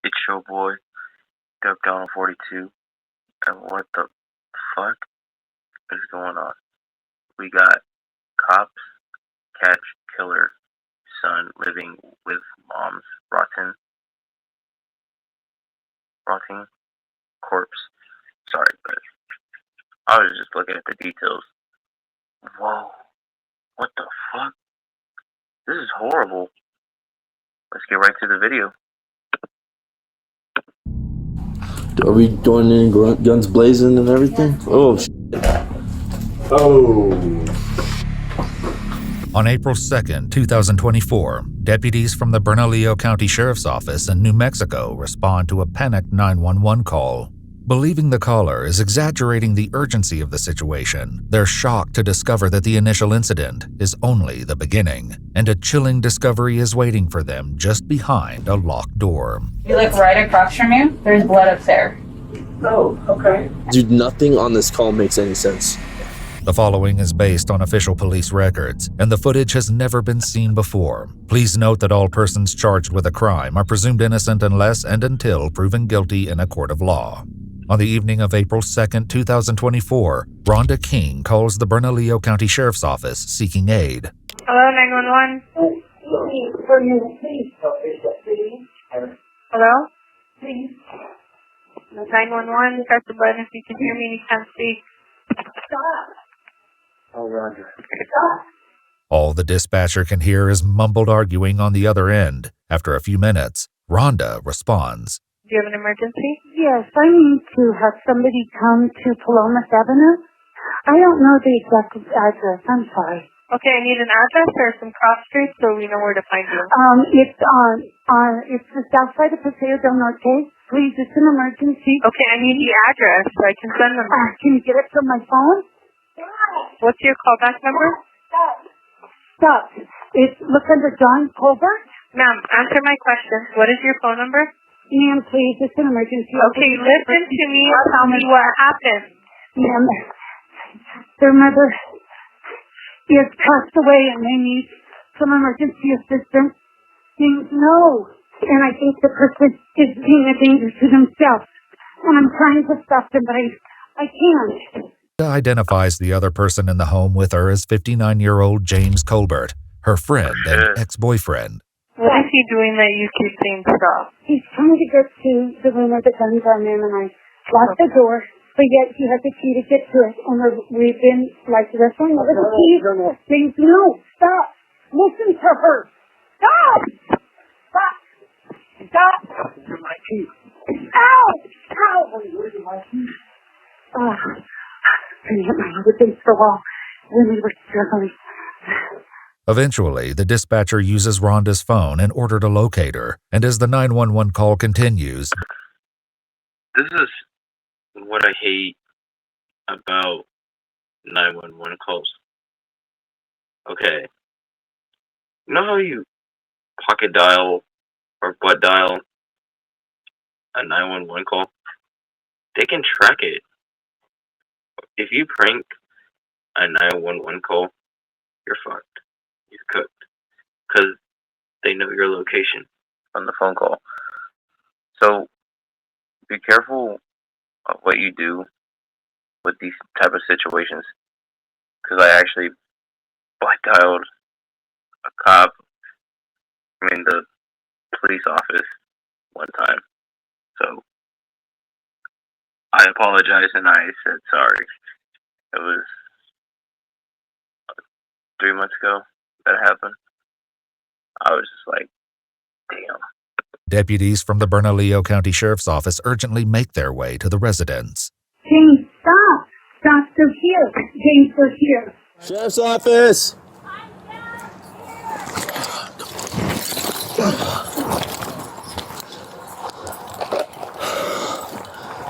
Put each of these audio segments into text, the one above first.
It's your boy, duckdonald42, and what the fuck is going on? We got cops catch killer son living with mom's rotting corpse. Sorry, but I was just looking at the details. Whoa, what the fuck? This is horrible. Let's get right to the video. Are we doing any guns blazing and everything? Yeah. Oh, shit. Oh. On April 2nd, 2024, deputies from the Bernalillo County Sheriff's Office in New Mexico respond to a panicked 911 call. Believing the caller is exaggerating the urgency of the situation, they're shocked to discover that the initial incident is only the beginning, and a chilling discovery is waiting for them just behind a locked door. You look right across from you, there's blood up there. Oh, okay. Dude, nothing on this call makes any sense. The following is based on official police records, and the footage has never been seen before. Please note that all persons charged with a crime are presumed innocent unless and until proven guilty in a court of law. On the evening of April 2nd, 2024, Rhonda King calls the Bernalillo County Sheriff's Office seeking aid. Hello, 911. Hello? 911, press the button if you can hear me and you can't speak. Stop. Oh, Roger. Stop. All the dispatcher can hear is mumbled arguing on the other end. After a few minutes, Rhonda responds. Do you have an emergency? Yes, I need to have somebody come to Palomas Avenue. I don't know the exact address. I'm sorry. Okay, I need an address or some cross streets so we know where to find you. It's the south side of Paseo del Norte. Please, it's an emergency. Okay, I need the address so I can send them. Can you get it from my phone? What's your callback number? Stop. Look under John Colbert. Ma'am, answer my question. What is your phone number? Ma'am, please, it's an emergency. Okay, listen to me and tell me what happened. Ma'am, their mother is passed away and they need some emergency assistance. Please, no. And I think the person is being a danger to themselves. And I'm trying to stop them, but I can't. Identifies the other person in the home with her as 59-year-old James Colbert, her friend and ex-boyfriend. What is he doing that you keep saying stop? He's trying to get to the room where the guns are, ma'am, and I locked the door, but yet he has the key to get to it, and we've been, like, wrestling over the key. Please, no, stop. Listen to her. Stop! Stop! Stop! Where's my key? Ow! Ow! Where's my key? I hit my head against the wall when we were struggling. Eventually, the dispatcher uses Rhonda's phone in order to locate her, and as the 911 call continues, This is what I hate about 911 calls. Okay. You know how you pocket dial or butt dial a 911 call? They can track it. If you prank a 911 call, you're fucked. You're cooked. Because they know your location on the phone call. So be careful of what you do with these type of situations. Because I actually butt dialed the police office one time. So I apologized and I said sorry. It was 3 months ago that happened. I was just like, damn. deputies from the Bernalillo County Sheriff's Office urgently make their way to the residence. James, stop! Stop, they're here. James, they're here. Sheriff's Office!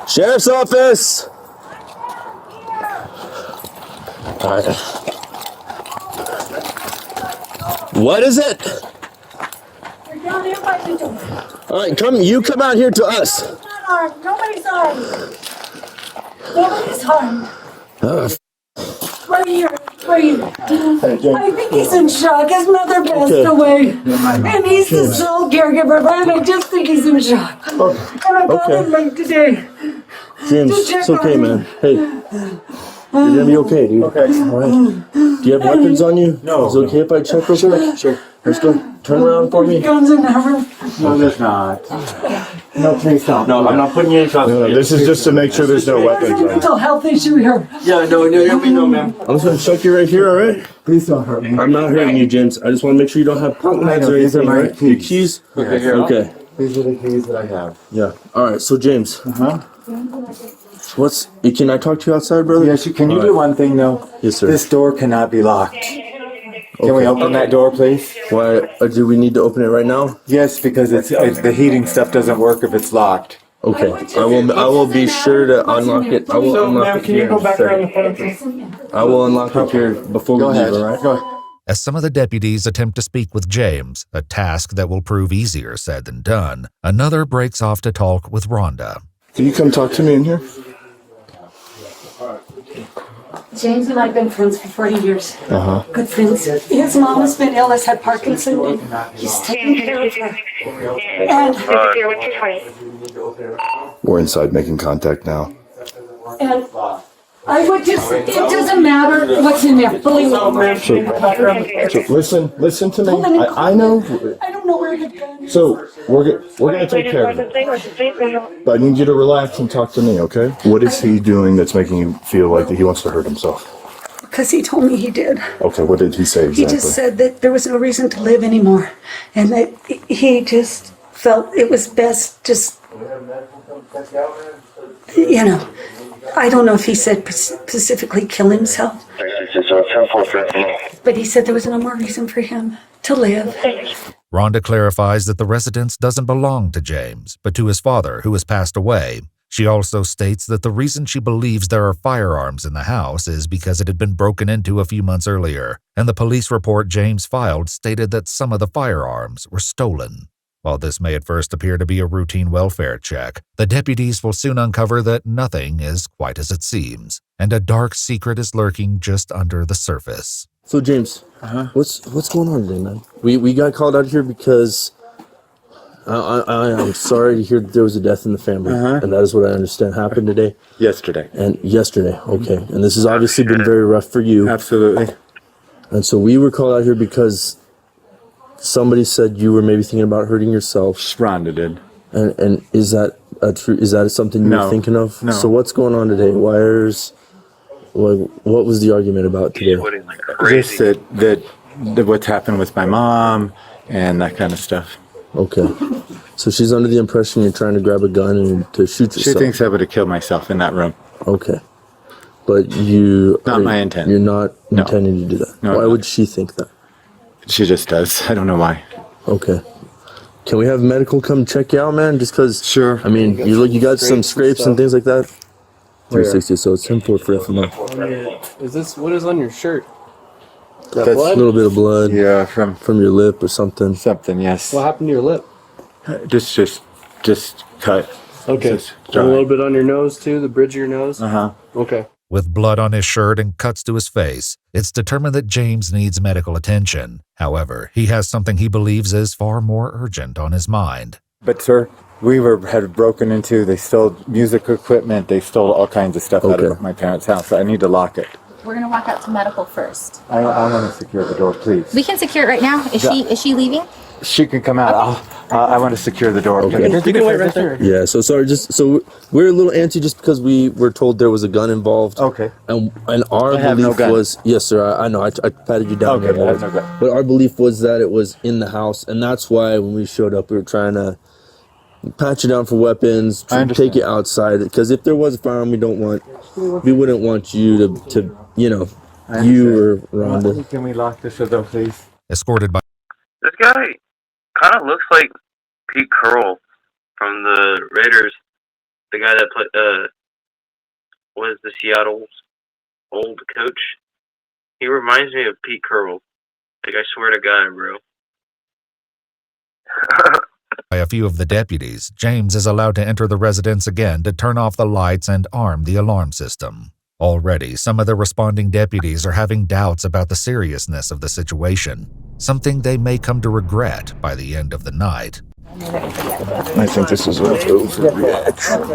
Sheriff's Office! All right. What is it? We're down here by the door. All right, come out here to us. Nobody's not armed. Nobody's armed. Nobody's armed. Right here. Wait, I think he's in shock. His mother passed away. And he's the sole caregiver, and I just think he's in shock. And I got him late today. James, it's okay, man. Hey, you're gonna be okay, dude. Okay. All right. Do you have weapons on you? No. Is it okay if I check real quick? Sure. Let's go. Turn around for me. Guns in that room. No, there's not. No, please don't. No, I'm not putting you in custody. No, this is just to make sure there's no weapons. There's a mental health issue here. Yeah, no, ma'am. I'm just gonna check you right here, all right? Please don't hurt me. I'm not hurting you, James. I just want to make sure you don't have pockets or these are anything, my right? Your keys? Okay, here. Okay. These are the keys that I have. Yeah. All right. So, James. Can I talk to you outside, brother? Yes, can you do one thing though? Yes, sir. This door cannot be locked. Can we open that door, please? Why? Do we need to open it right now? Yes, because it's the heating stuff doesn't work if it's locked. Okay. I will be sure to unlock it. I will unlock it here. I will unlock it here before we leave, all right? Go ahead. As some of the deputies attempt to speak with James, a task that will prove easier said than done, another breaks off to talk with Rhonda. Can you come talk to me in here? James and I have been friends for 40 years. Good friends. His mom has been ill, has had Parkinson's. He's taking care of her. And We're inside making contact now. I would just, it doesn't matter what's in there. Believe me. So listen to me. I know. I don't know where you've gone. So we're gonna take care of it. But I need you to relax and talk to me, okay? What is he doing that's making you feel like that he wants to hurt himself? Because he told me he did. Okay, what did he say exactly? He just said that there was no reason to live anymore. And that he just felt it was best just, you know, I don't know if he said specifically kill himself. But he said there was no more reason for him to live. Rhonda clarifies that the residence doesn't belong to James, but to his father, who has passed away. She also states that the reason she believes there are firearms in the house is because it had been broken into a few months earlier, and the police report James filed stated that some of the firearms were stolen. While this may at first appear to be a routine welfare check, the deputies will soon uncover that nothing is quite as it seems, and a dark secret is lurking just under the surface. So, James, what's going on today, man? We got called out here because I am sorry to hear that there was a death in the family, and that is what I understand happened today. Yesterday. And yesterday, okay. And this has obviously been very rough for you. Absolutely. And so we were called out here because somebody said you were maybe thinking about hurting yourself. Rhonda did. And is that is that something you were thinking of? No. So what's going on today? What was the argument about today? Just that what's happened with my mom and that kind of stuff. Okay. So she's under the impression you're trying to grab a gun and to shoot yourself. She thinks I would have killed myself in that room. Okay. But not my intent. You're not intending to do that. No, why would she think that? She just does. I don't know why. Okay. Can we have medical come check you out, man? Just because. Sure. I mean, you got some scrapes and things like that. 360. So it's 10-4 for FMO. What is on your shirt? That's a little bit of blood. Yeah, from your lip or something. Something, yes. What happened to your lip? Just cut. Okay. Just And a little bit on your nose too, the bridge of your nose? Okay. With blood on his shirt and cuts to his face, it's determined that James needs medical attention. However, he has something he believes is far more urgent on his mind. But sir, had broken into, they stole music equipment, they stole all kinds of stuff out of my parents' house. I need to lock it. We're gonna walk out to medical first. I want to secure the door, please. We can secure it right now. Is she leaving? She can come out. I want to secure the door. Okay. You can wait right there. Yeah, so sorry, so we're a little antsy just because we were told there was a gun involved. Okay. And our I have no belief gun. was, yes sir, I know, I patted you down. Okay, I have no gun. But our belief was that it was in the house, and that's why when we showed up, we were trying to pat you down for weapons, take you outside, because if there was a firearm, we wouldn't want you to you or Rhonda. Can we lock this door, please? Escorted by This guy kind of looks like Pete Carroll from the Raiders. The guy that was the Seattle's old coach. He reminds me of Pete Carroll. Like, I swear to God, bro. a few of the deputies, James is allowed to enter the residence again to turn off the lights and arm the alarm system. Already, some of the responding deputies are having doubts about the seriousness of the situation, something they may come to regret by the end of the night. I think this is an overreaction.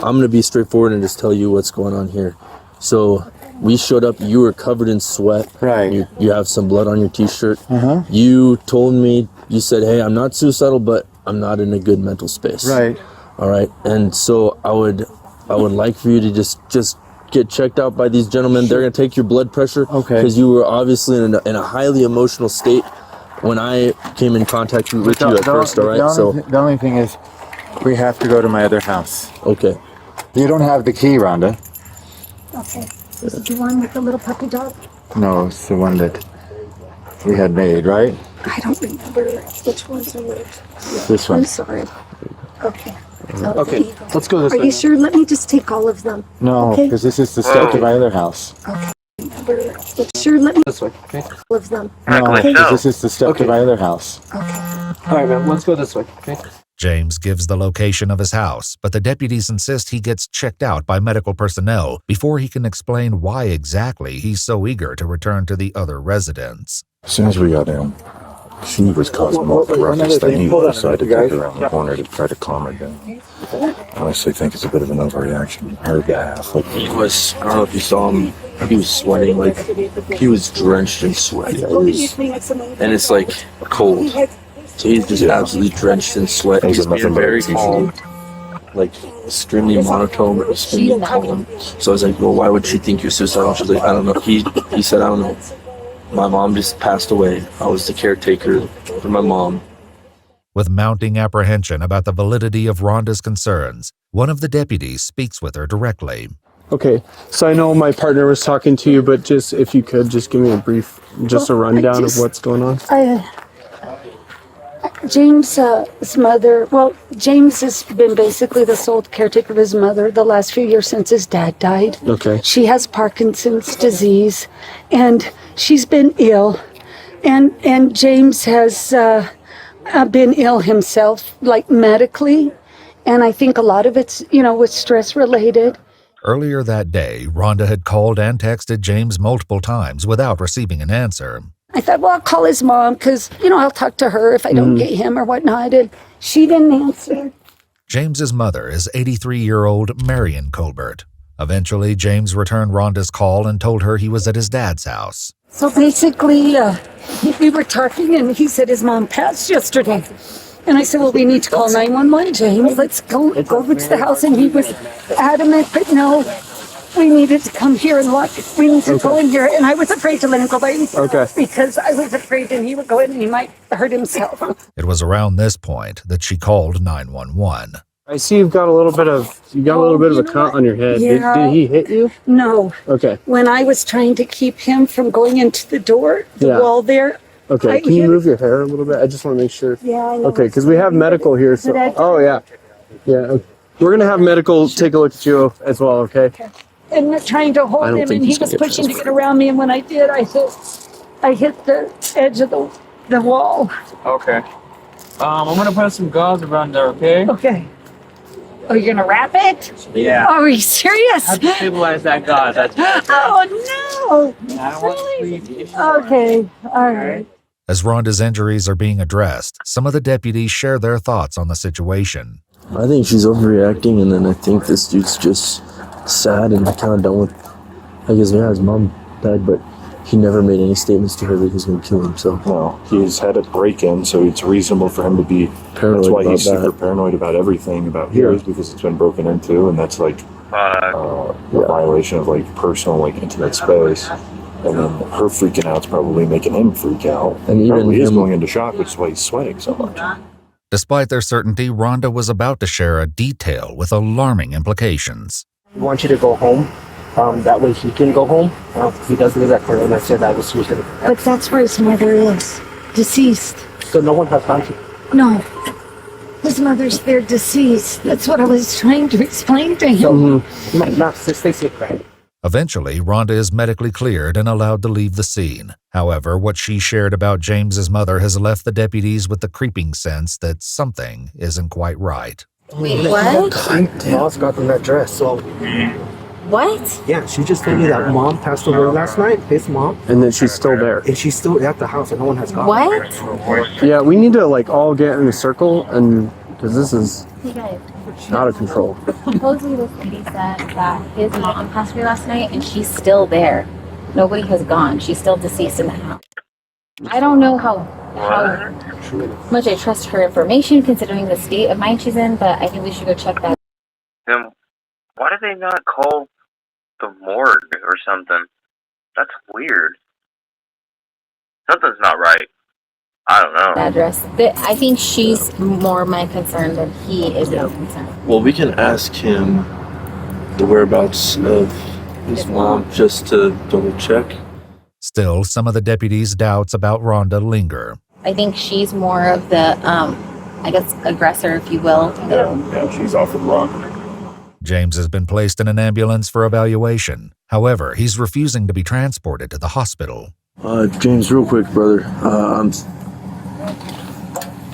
I'm gonna be straightforward and just tell you what's going on here. So we showed up, you were covered in sweat. Right. You have some blood on your t-shirt. You told me, you said, hey, I'm not suicidal, but I'm not in a good mental space. Right. All right. And so I would like for you to just get checked out by these gentlemen. They're gonna take your blood pressure. Okay. Because you were obviously in a highly emotional state when I came in contact with you at first, all right? The only thing is, we have to go to my other house. Okay. You don't have the key, Rhonda. Okay. This is the one with the little puppy dog? No, it's the one that we had made, right? I don't remember which ones are which. This one. I'm sorry. Okay. Okay, let's go this way. Are you sure? Let me just take all of them. No, Okay. because this is the step to my other house. Okay. Sure, let me This way, okay? all of them. No, Okay. because this is the step to my other house. All right, man, let's go this way, okay? James gives the location of his house, but the deputies insist he gets checked out by medical personnel before he can explain why exactly he's so eager to return to the other residents. As soon as we got in, she was causing more of a ruckus than he was, so I had to take her around the corner to try to calm her down. I honestly think it's a bit of an overreaction on her behalf. Like, He was, I don't know if you saw him, he was sweating, like, he was drenched in sweat. And it's like cold. So he's just absolutely drenched in sweat. He's being very calm, like extremely monotone, but extremely calm. So I was like, well, why would she think you're suicidal? She's like, I don't know. He said, I don't know. My mom just passed away. I was the caretaker for my mom. With mounting apprehension about the validity of Rhonda's concerns, one of the deputies speaks with her directly. Okay, so I know my partner was talking to you, but just if you could just give me a brief, just a rundown of what's going on. James's mother, James has been basically the sole caretaker of his mother the last few years since his dad died. Okay. She has Parkinson's disease, and she's been ill, and James has been ill himself, like medically, and I think a lot of it's, with stress related. Earlier that day, Rhonda had called and texted James multiple times without receiving an answer. I thought, well, I'll call his mom because, I'll talk to her if I don't get him or whatnot. And she didn't answer. James's mother is 83-year-old Marion Colbert. Eventually, James returned Rhonda's call and told her he was at his dad's house. So basically, we were talking and he said his mom passed yesterday. And I said, well, we need to call 911, James. Let's go over to the house. And he was adamant, but no. We needed to come here and look. We need to go in here. And I was afraid to let him go by himself. Okay. Because I was afraid that he would go in and he might hurt himself. It was around this point that she called 911. I see you've got a little bit of a cut on your head. Yeah. Did he hit you? No. Okay. When I was trying to keep him from going into the door, the wall there. Okay. Can you move your hair a little bit? I just want to make sure. Yeah, I know. Okay, because we have medical here. So. Oh, yeah. Yeah. We're going to have medical take a look at you as well, okay? And trying to hold him, and he was pushing to get around me, and when I did, I hit the edge of the wall. Okay. I'm gonna put some gauze around there, okay? Okay. Oh, you're gonna wrap it? Yeah. Oh, are you serious? I have to stabilize that gauze. That's Oh no! I don't want to sleep. Okay. All right. As Rhonda's injuries are being addressed, some of the deputies share their thoughts on the situation. I think she's overreacting, and then I think this dude's just sad and kind of done with, I guess, his mom died, but he never made any statements to her that he's going to kill himself. No, he's had a break-in, so it's reasonable for him to be paranoid. That's why he's super paranoid about everything about his, because it's been broken into, and that's like a violation of like personal, like intimate space. And then her freaking out's probably making him freak out. And even probably is going into shock, which is why he's sweating so much. Despite their certainty, Rhonda was about to share a detail with alarming implications. I want you to go home. That way he can go home. He doesn't live that far, and I said that was suicide. But that's where his mother is, deceased. So no one has contact? No. His mother's there, deceased. That's what I was trying to explain to him. Stay safe, right? Eventually, Rhonda is medically cleared and allowed to leave the scene. However, what she shared about James's mother has left the deputies with the creeping sense that something isn't quite right. Wait, what? Moss got in that dress, so... What? Yeah, she just told me that mom passed away last night, his mom. And then she's still there. And she's still at the house and no one has gone. What? Yeah, we need to like all get in a circle and because this is out of control. Supposedly this lady said that his mom passed away last night and she's still there. Nobody has gone. She's still deceased in the house. I don't know how much I trust her information considering the state of mind she's in, but I think we should go check that. Then why did they not call the morgue or something? That's weird. Something's not right. I don't know. Address. I think she's more my concern than he is my concern. Well, we can ask him the whereabouts of his mom just to double check. Still, some of the deputies' doubts about Rhonda linger. I think she's more of the, I guess, aggressor, if you will. Yeah, she's off the rock. James has been placed in an ambulance for evaluation. However, he's refusing to be transported to the hospital. James, real quick, brother.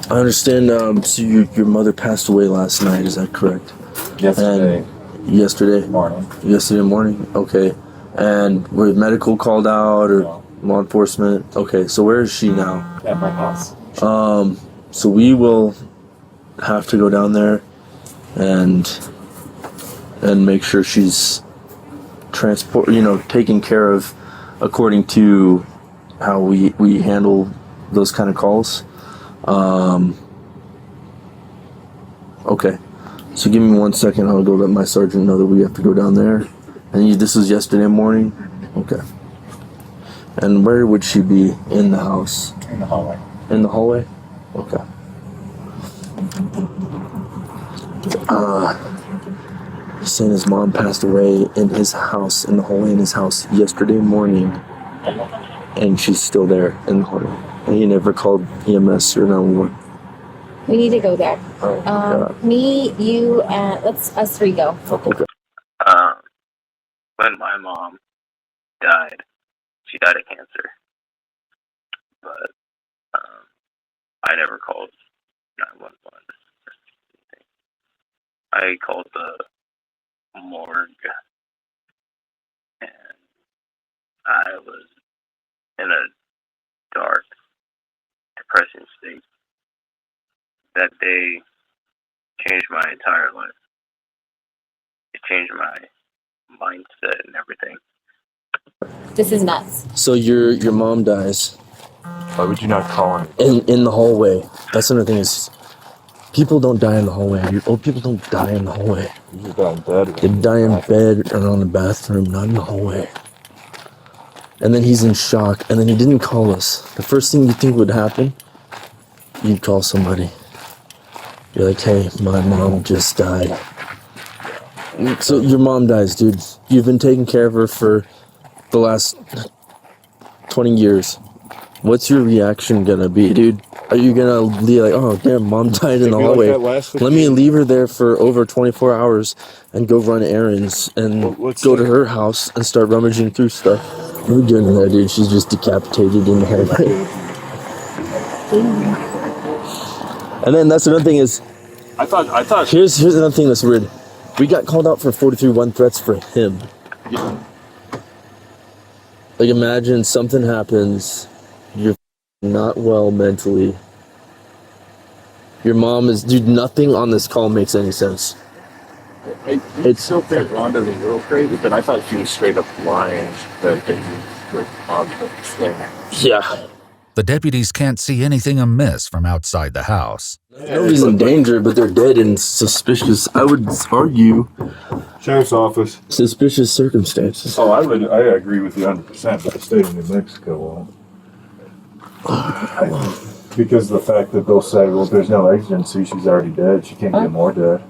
I understand. So your mother passed away last night. Is that correct? Yesterday. Yesterday morning. Yesterday morning. Okay. And were medical called out or law enforcement? Okay. So where is she now? At my house. So we will have to go down there and make sure she's taken care of according to how we handle those kind of calls. Okay. So give me 1 second. I'll go let my sergeant know that we have to go down there. And this was yesterday morning? Okay. And where would she be in the house? In the hallway. In the hallway? Okay. He's saying his mom passed away in his house, in the hallway in his house yesterday morning. And she's still there in the hallway. And he never called EMS or 911. We need to go there. Oh, me, you, and us three go. Okay. When my mom died, she died of cancer. But I never called 911. I called the morgue, and I was in a dark, depressing state. That day changed my entire life. It changed my mindset and everything. This is nuts. So your mom dies. Why would you not call him? In the hallway. That's another thing is, people don't die in the hallway. Old people don't die in the hallway. You die in bed. They die in bed or on the bathroom, not in the hallway. And then he's in shock, and then he didn't call us. The first thing you think would happen, you'd call somebody. You're like, hey, my mom just died. So your mom dies, dude. You've been taking care of her for the last 20 years. What's your reaction gonna be, dude? Are you gonna be like, oh, damn, mom died in the hallway. Let me leave her there for over 24 hours and go run errands and go to her house and start rummaging through stuff. We're doing that, dude. She's just decapitated in the hallway. And then that's another thing is, I thought. Here's another thing that's weird. We got called out for 43-1 threats for him. Like, imagine something happens, you're not well mentally. Your mom is, dude, nothing on this call makes any sense. It's so think Rhonda's a little crazy, but I thought she was straight up lying. Yeah. The deputies can't see anything amiss from outside the house. Nobody's in danger, but they're dead in suspicious, I would argue, Sheriff's office. suspicious circumstances. Oh, I agree with you 100%, but the state of New Mexico won't. Because of the fact that they'll say, well, if there's no exigency, she's already dead. She can't get more dead.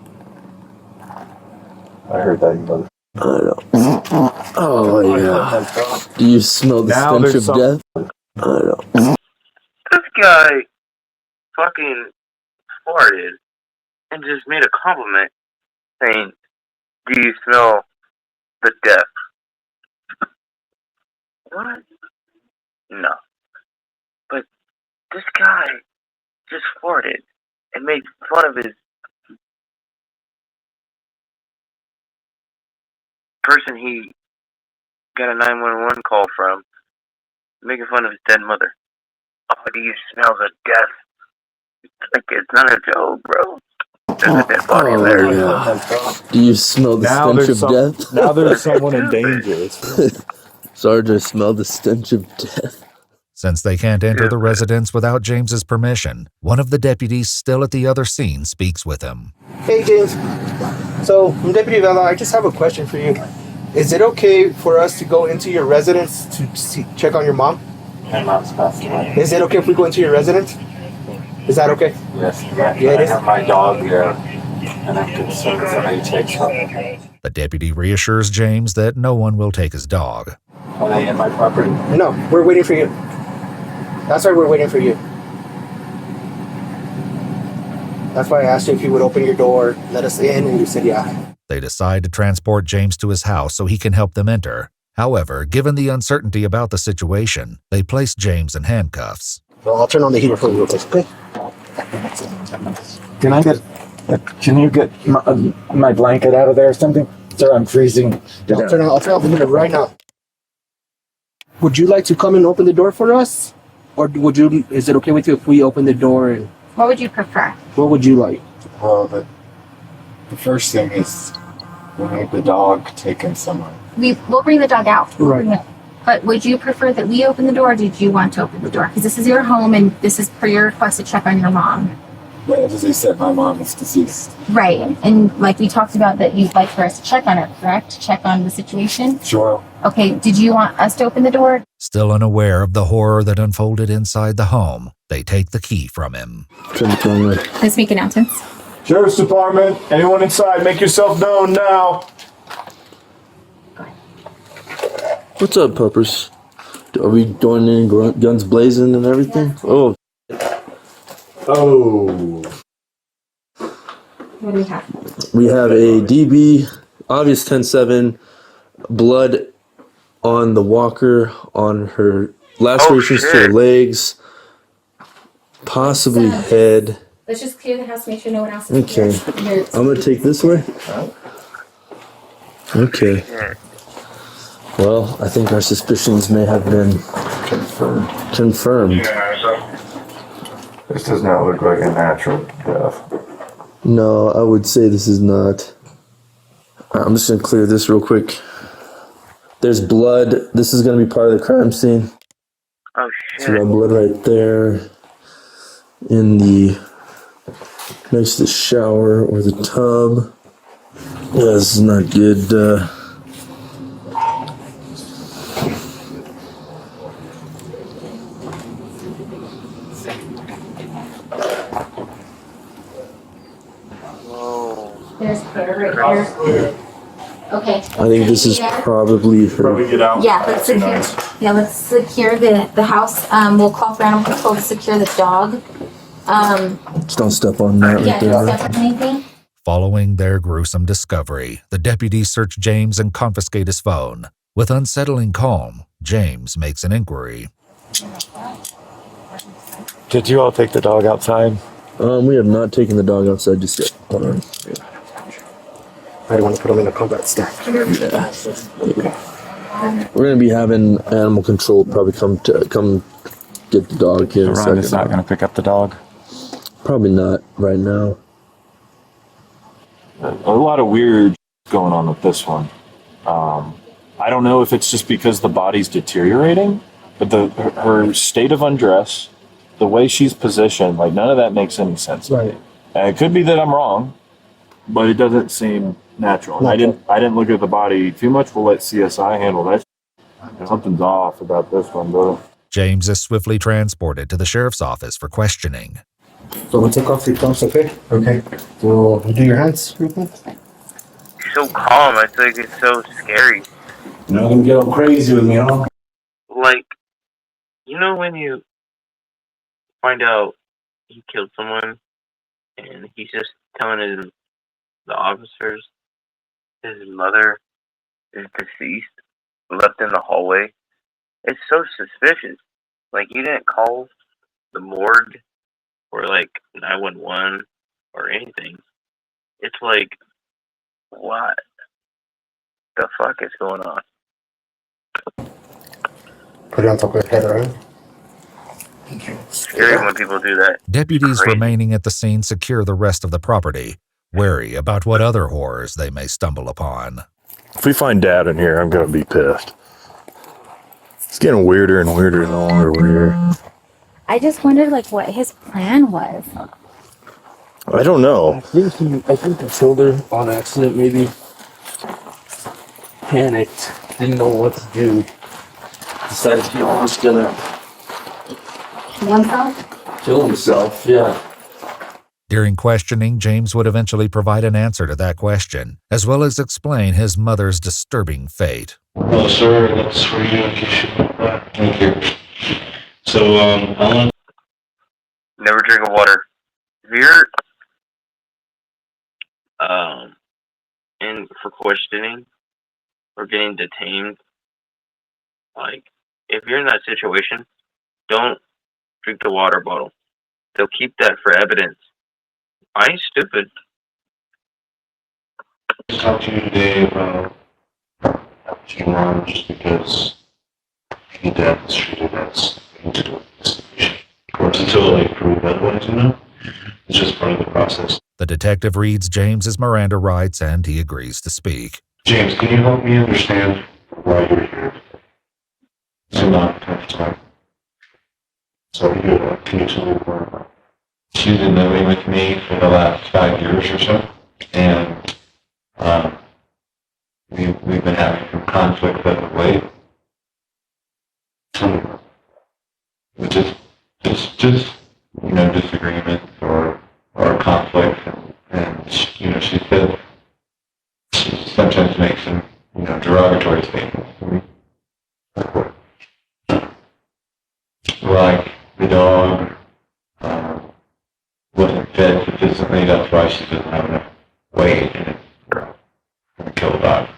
I heard that, you mother. I know. Oh, yeah. Do you smell the stench of death? I know. This guy fucking farted and just made a compliment saying, do you smell the death? What? No. But this guy just farted and made fun of his person he got a 911 call from making fun of his dead mother. Oh, do you smell the death? Like, it's not a joke, bro. There's a dead body there. Yeah. Do you smell the stench of death? Now there's someone in danger. Sergeant, smell the stench of death. Since they can't enter the residence without James's permission, one of the deputies still at the other scene speaks with him. Hey, James. So, I'm Deputy Vela. I just have a question for you. Is it okay for us to go into your residence to check on your mom? My mom's passed away. Is it okay if we go into your residence? Is that okay? Yes. Yeah, it is. I have my dog there, and I'm concerned somebody takes her. The deputy reassures James that no one will take his dog. Are they in my property? No, we're waiting for you. That's why we're waiting for you. That's why I asked you if you would open your door, let us in, and you said yeah. They decide to transport James to his house so he can help them enter. However, given the uncertainty about the situation, they place James in handcuffs. Well, I'll turn on the heater for you real quick, okay? Can you get my blanket out of there or something? Sir, I'm freezing. I'll turn off the heater right now. Would you like to come and open the door for us? Or is it okay with you if we open the door? And What would you prefer? what would you like? Well, the first thing is we need the dog taken somewhere. We'll bring the dog out. Right. But would you prefer that we open the door, or did you want to open the door? Because this is your home, and this is per your request to check on your mom. Yeah, as I said, my mom is deceased. Right. And like we talked about, that you'd like for us to check on her, correct? Check on the situation? Sure. Okay, did you want us to open the door? Still unaware of the horror that unfolded inside the home, they take the key from him. Let's make announcements. Sheriff's Department, anyone inside, make yourself known now. What's up, puppers? Are we doing any guns blazing and everything? Oh. Oh. What do we have? We have a DB, obvious 10-7, blood on the walker, on her lacerations to her legs, possibly head. Let's just clear the house, make sure no one else is Okay. here. I'm gonna take this way. Okay. Well, I think our suspicions may have been confirmed. This does not look like a natural death. No, I would say this is not. I'm just gonna clear this real quick. There's blood. This is gonna be part of the crime scene. Oh shit. So we got blood right there in the next to the shower or the tub. Yeah, this is not good. There's hair right here. Okay. I think this is probably her. Probably get out. Yeah, let's secure. Yeah, let's secure the house. We'll call for animal control to secure the dog. Just don't step on that Yeah, right don't there. step on anything. Following their gruesome discovery, the deputies search James and confiscate his phone. With unsettling calm, James makes an inquiry. Did you all take the dog outside? We have not taken the dog outside just yet. Hold on. I don't want to put them in a combat stack. Yeah. We're gonna be having animal control probably come get the dog here in a Ron is second. not going to pick up the dog. Probably not right now. A lot of weird going on with this one. I don't know if it's just because the body's deteriorating, but her state of undress, the way she's positioned, like none of that makes any sense. Right. And it could be that I'm wrong, but it doesn't seem natural. And I didn't look at the body too much. We'll let CSI handle that. Something's off about this one, bro. James is swiftly transported to the sheriff's office for questioning. So we'll take off your gloves, okay? Okay. So do your hands real quick. He's so calm. I feel like it's so scary. You're not gonna get all crazy with me, huh? Like, you know when you find out he killed someone and he's just telling the officers his mother is deceased, left in the hallway? It's so suspicious. Like, you didn't call the morgue or like 911 or anything. It's like, what? The fuck is going on? Put it on top of your head, right? Scary when people do that. Deputies remaining at the scene secure the rest of the property, wary about what other horrors they may stumble upon. If we find Dad in here, I'm gonna be pissed. It's getting weirder and weirder the longer we're here. I just wondered, like, what his plan was. I don't know. I think he killed her on accident, maybe. Panicked, didn't know what to do. Decided he was gonna kill himself, yeah. During questioning, James would eventually provide an answer to that question, as well as explain his mother's disturbing fate. Oh, sir, that's for you in case you want that. Thank you. So, how long? Never drink of water. If you're in for questioning or getting detained, like, if you're in that situation, don't drink the water bottle. They'll keep that for evidence. I ain't stupid. I talked to you today about your mom just because your dad was treated as into the investigation. Of course, until they prove otherwise, you know? It's just part of the process. The detective reads James's Miranda rights and he agrees to speak. James, can you help me understand why you're here? So not tough time. So can you tell me more about it? She's been living with me for the last 5 years or so, and we've been having some conflict as of late. Just disagreements or conflicts, and she says she sometimes makes some derogatory statements to me. Like the dog wasn't fed sufficiently, that's why she doesn't have enough weight and it's kill the dog.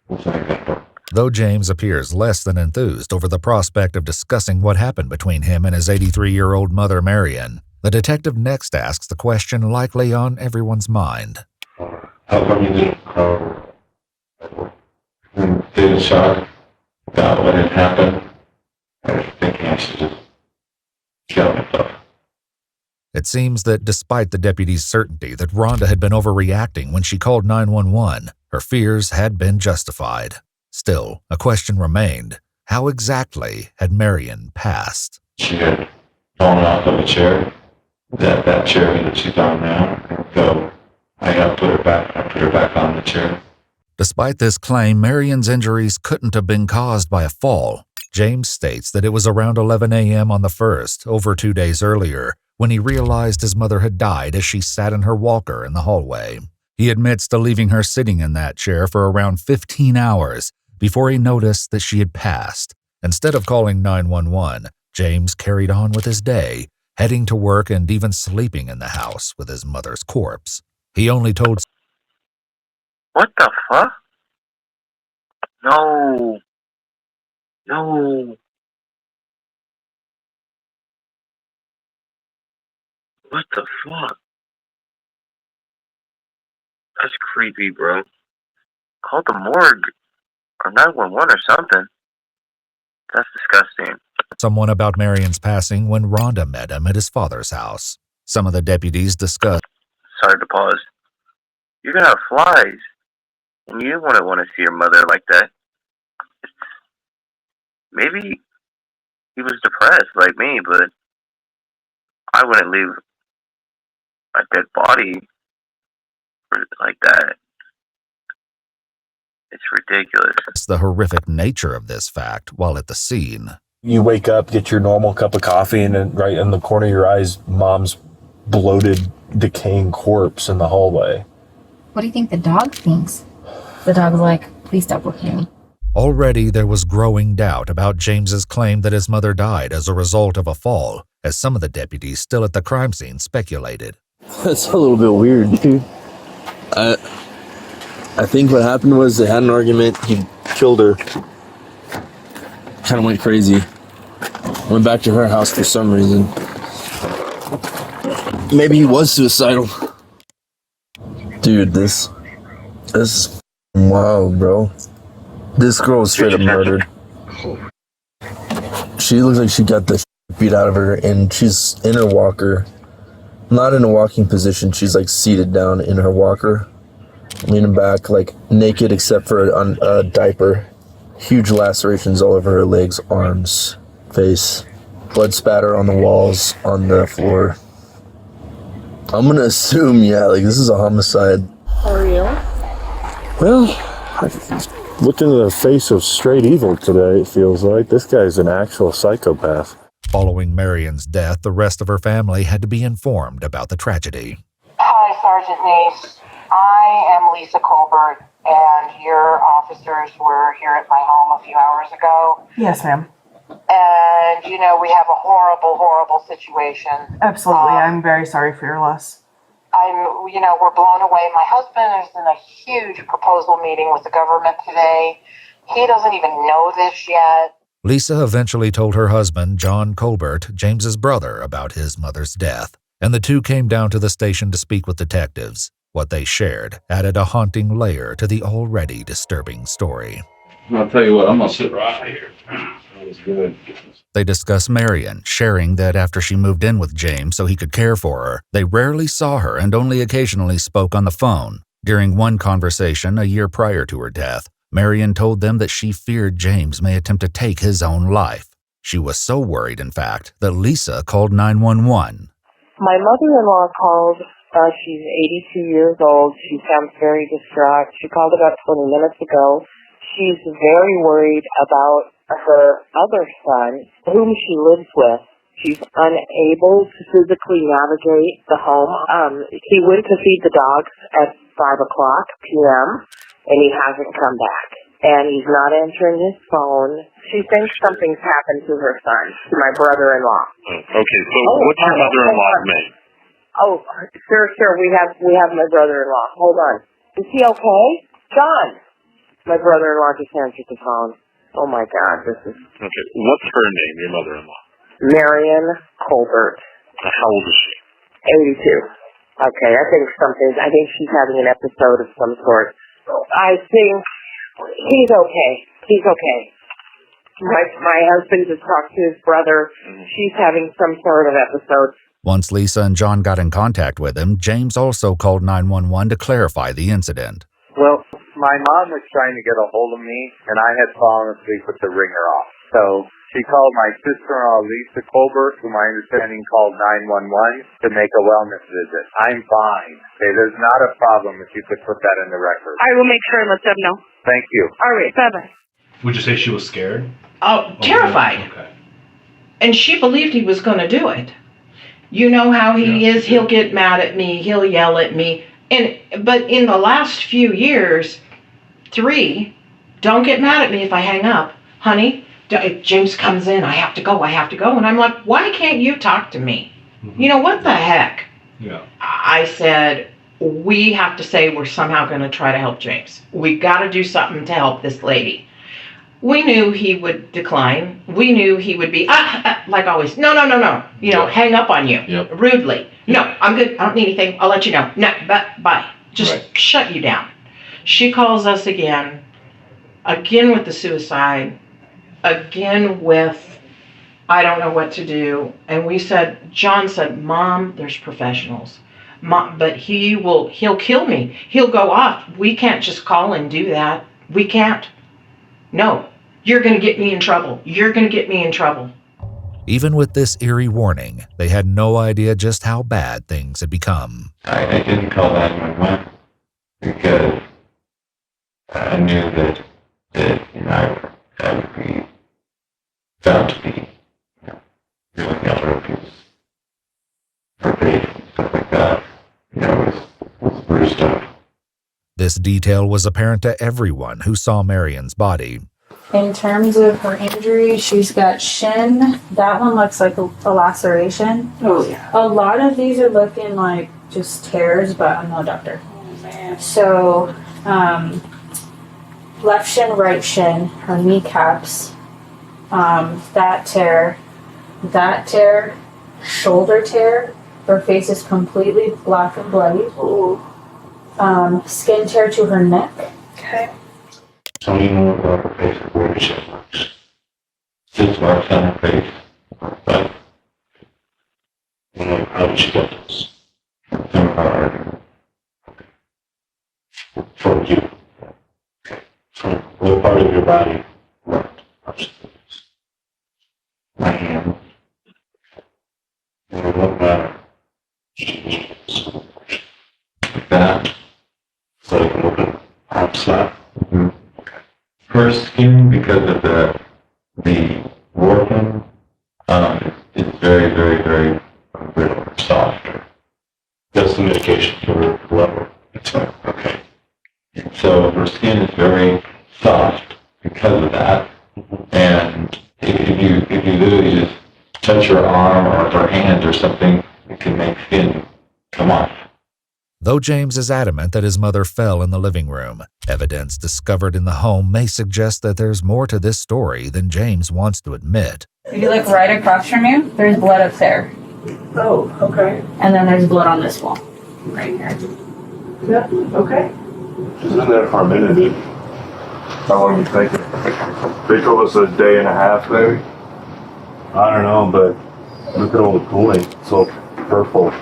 That's an example. Though James appears less than enthused over the prospect of discussing what happened between him and his 83-year-old mother, Marion, the detective next asks the question likely on everyone's mind. How come you didn't call in state of shock about what had happened? I was thinking I should just kill myself. It seems that despite the deputy's certainty that Rhonda had been overreacting when she called 911, her fears had been justified. Still, a question remained. How exactly had Marion passed? She had fallen off of a chair, that chair that she's on now, and so I put her back on the chair. Despite this claim, Marion's injuries couldn't have been caused by a fall. James states that it was around 11 a.m. on the 1st, over 2 days earlier, when he realized his mother had died as she sat in her walker in the hallway. He admits to leaving her sitting in that chair for around 15 hours before he noticed that she had passed. Instead of calling 911, James carried on with his day, heading to work and even sleeping in the house with his mother's corpse. He only told... What the fuck? No. No. What the fuck? That's creepy, bro. Call the morgue or 911 or something. That's disgusting. someone about Marion's passing when Rhonda met him at his father's house. Some of the deputies discussed... Sorry to pause. You're gonna have flies. And you wouldn't want to see your mother like that. Maybe he was depressed like me, but I wouldn't leave a dead body like that. It's ridiculous. The horrific nature of this fact while at the scene. You wake up, get your normal cup of coffee, and then right in the corner of your eyes, mom's bloated, decaying corpse in the hallway. What do you think the dog thinks? The dog's like, please stop looking at me. Already there was growing doubt about James's claim that his mother died as a result of a fall, as some of the deputies still at the crime scene speculated. That's a little bit weird, dude. I think what happened was they had an argument, he killed her. Kind of went crazy. Went back to her house for some reason. Maybe he was suicidal. Dude, this Wow, bro. This girl was straight up murdered. She looks like she got the beat out of her, and she's in her walker. Not in a walking position. She's like seated down in her walker, leaning back, like naked except for a diaper. Huge lacerations all over her legs, arms, face. Blood spatter on the walls, on the floor. I'm gonna assume, yeah, like this is a homicide. For real? Well, I looked into the face of straight evil today, it feels like. This guy's an actual psychopath. Following Marion's death, the rest of her family had to be informed about the tragedy. Hi, Sergeant Nace. I am Lisa Colbert, and your officers were here at my home a few hours ago. Yes, ma'am. And, you know, we have a horrible, horrible situation. Absolutely. I'm very sorry for your loss. We're blown away. My husband is in a huge proposal meeting with the government today. He doesn't even know this yet. Lisa eventually told her husband, John Colbert, James's brother, about his mother's death, and the two came down to the station to speak with detectives. What they shared added a haunting layer to the already disturbing story. I'll tell you what, I'm gonna sit right here. That was good. They discuss Marion, sharing that after she moved in with James so he could care for her, they rarely saw her and only occasionally spoke on the phone. During one conversation a year prior to her death, Marion told them that she feared James may attempt to take his own life. She was so worried, in fact, that Lisa called 911. My mother-in-law called. She's 82 years old. She sounds very distraught. She called about 20 minutes ago. She's very worried about her other son, whom she lives with. She's unable to physically navigate the home. He went to feed the dogs at 5 o'clock p.m., and he hasn't come back. And he's not answering his phone. She thinks something's happened to her son, to my brother-in-law. Okay, so what's your mother-in-law's name? Oh, sir, we have my brother-in-law. Hold on. Is he okay? John! My brother-in-law just answered the phone. Oh my God, this is... Okay, what's her name, your mother-in-law? Marion Colbert. How old is she? 82. Okay, I think she's having an episode of some sort. I think he's okay. He's okay. My husband just talked to his brother. She's having some sort of episode. Once Lisa and John got in contact with him, James also called 911 to clarify the incident. Well, my mom was trying to get a hold of me, and I had fallen asleep with the ringer off. So she called my sister-in-law, Lisa Colbert, who my understanding called 911 to make a wellness visit. I'm fine. Okay, there's not a problem if you could put that in the record. I will make sure and let them know. Thank you. All right, bye-bye. Would you say she was scared? Oh, terrified. Okay. And she believed he was going to do it. You know how he is. He'll get mad at me. He'll yell at me. But in the last few years, 3, don't get mad at me if I hang up. Honey, if James comes in, I have to go. And I'm like, why can't you talk to me? Mm-hmm. You know, what the heck? Yeah. I said, we have to say we're somehow going to try to help James. We got to do something to help this lady. We knew he would decline. We knew he would be, like always, no. You know, hang up on you rudely. No, I'm good. I don't need anything. I'll let you know. No, bye. Just shut you down. She calls us again with the suicide, again with, I don't know what to do. And John said, Mom, there's professionals. Mom, but he'll kill me. He'll go off. We can't just call and do that. We can't. No. You're going to get me in trouble. Even with this eerie warning, they had no idea just how bad things had become. I didn't call 911 because I knew that I would be found to be doing other abuse for bait and stuff like that. It was bruised up. This detail was apparent to everyone who saw Marion's body. In terms of her injury, she's got shin. That one looks like a laceration. Oh, yeah. A lot of these are looking like just tears, but I'm not a doctor. So, left shin, right shin, her kneecaps, that tear, shoulder tear. Her face is completely black and bloody. Skin tear to her neck. Okay. Tell me more about her face and where she looks. Still marks on her face. But, how did she get this? From you. From what part of your body? My hand. And what matter? Like that. So I can open up slap. Her skin, because of the warping, is very, very, very brittle, softer. That's the medication for level. Okay. So her skin is very soft because of that. And if you literally just touch her arm or her hand or something, it can make skin come off. Though James is adamant that his mother fell in the living room, evidence discovered in the home may suggest that there's more to this story than James wants to admit. If you look right across from you, there's blood up there. Oh, okay. And then there's blood on this wall. Right here. Yeah, okay. She's been there for a minute, dude. How long you think? They told us a day and a half, maybe. I don't know, but look at all the cooling. It's all purple.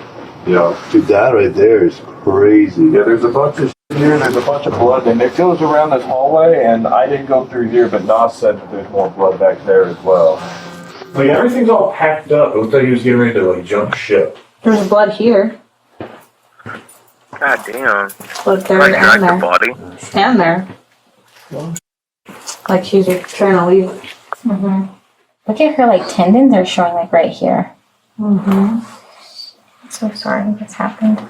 Yeah. Dude, that right there is crazy. Yeah, there's a bunch of shit here, there's a bunch of blood, and it goes around this hallway, and I didn't go through here, but Nas said that there's more blood back there as well. Like, everything's all packed up. It looked like he was getting ready to, like, jump ship. There's blood here. God damn. Blood there Like, and the there. body. And there. Like she's trying to leave. Mm-hmm. Look at her, like, tendons are showing, like, right here. Mm-hmm. I'm so sorry this happened.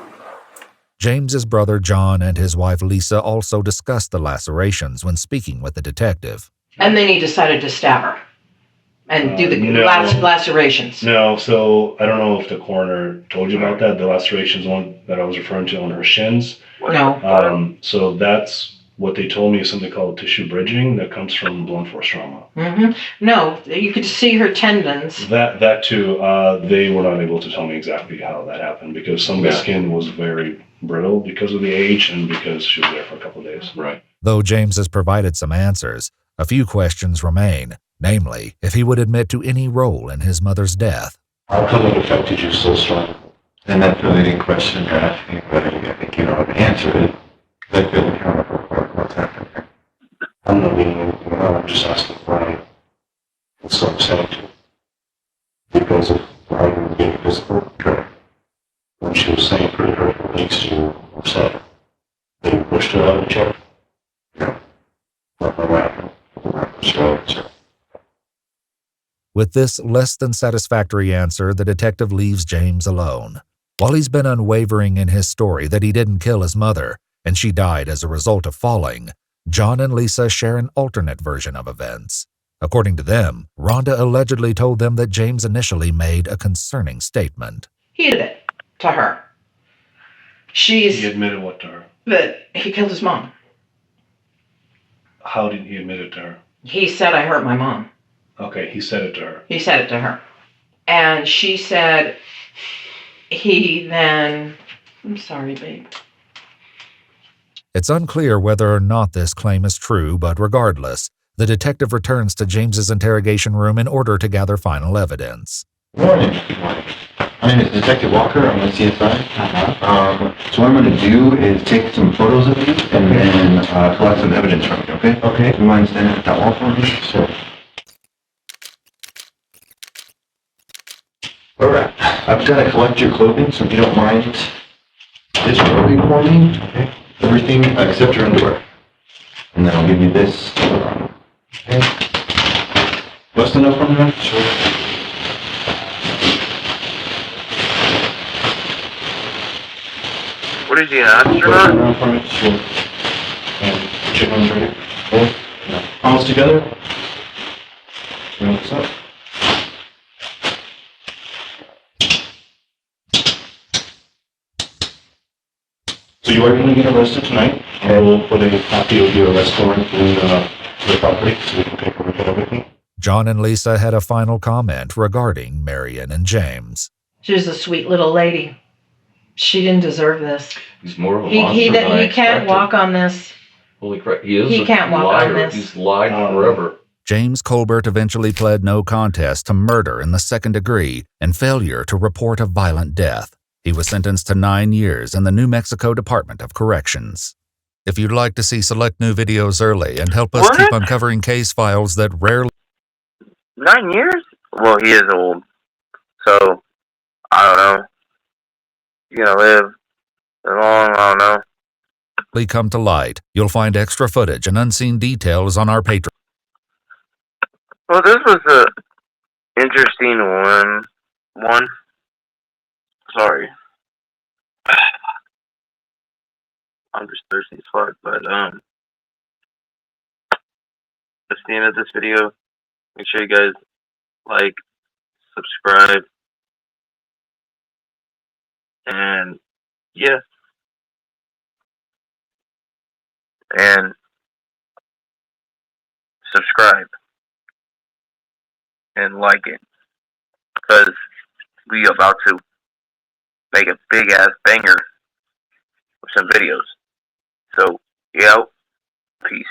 James's brother John and his wife Lisa also discussed the lacerations when speaking with the detective. And then he decided to stab her and do the no. lacerations. No, so I don't know if the coroner told you about that. The lacerations one that I was referring to on her shins. No. So that's what they told me is something called tissue bridging that comes from blunt force trauma. Mm-hmm. No, you could see her tendons. That too, they were not able to tell me exactly how that happened because some of the skin was very brittle because of the age and because she was there for a couple of days. Right. Though James has provided some answers, a few questions remain, namely, if he would admit to any role in his mother's death. How come it affected you so strongly? And that's the leading question you're asking, but I think you know how to answer it. I feel accountable for what's happening here. I'm not leading anything out, I'm just asking why it's so upsetting. Because of how you were being physical, correct? When she was saying pretty hurtful things to you, upset. That you pushed her out of the chair? No. Not my way. Sure. With this less than satisfactory answer, the detective leaves James alone. While he's been unwavering in his story that he didn't kill his mother, and she died as a result of falling, John and Lisa share an alternate version of events. According to them, Rhonda allegedly told them that James initially made a concerning statement. He did it to her. He admitted what to her? That he killed his mom. How did he admit it to her? He said, I hurt my mom. Okay, he said it to her. He said it to her. And she said, he then... I'm sorry, babe. It's unclear whether or not this claim is true, but regardless, the detective returns to James's interrogation room in order to gather final evidence. Morning. My name is Detective Walker. I'm with CSI. So what I'm going to do is take some photos of you and then collect some evidence from you, okay? Okay. Do you mind standing at that wall for me? Sure. Alright. I've got to collect your clothing, so if you don't mind disrobing for me, okay? Everything except your underwear. And then I'll give you this. Okay. Bust enough from that? Sure. What is he, an astronaut? From it, sure. And put your hands ready. Okay. Now, palms together. Bring this up. So you are going to get arrested tonight, and we'll put a copy of your arrest warrant in the property so we can take a look at everything. John and Lisa had a final comment regarding Marion and James. She was a sweet little lady. She didn't deserve this. He's more of a He monster than I can't expected. walk on this. Holy crap, he is He a can't walk liar. on this. He's lied forever. James Colbert eventually pled no contest to murder in the second degree and failure to report a violent death. He was sentenced to 9 years in the New Mexico Department of Corrections. If you'd like to see select new videos early and help us keep uncovering case files that rarely... 9 years? Well, he is old. So, I don't know. You're gonna live as long, I don't know. come to light, you'll find extra footage and unseen details on our Patreon. Well, this was a interesting one. Sorry. I'm just thirsty as fuck, but that's the end of this video. Make sure you guys like, subscribe, and yeah, and subscribe and like it, because we about to make a big ass banger with some videos. So, yeah, peace.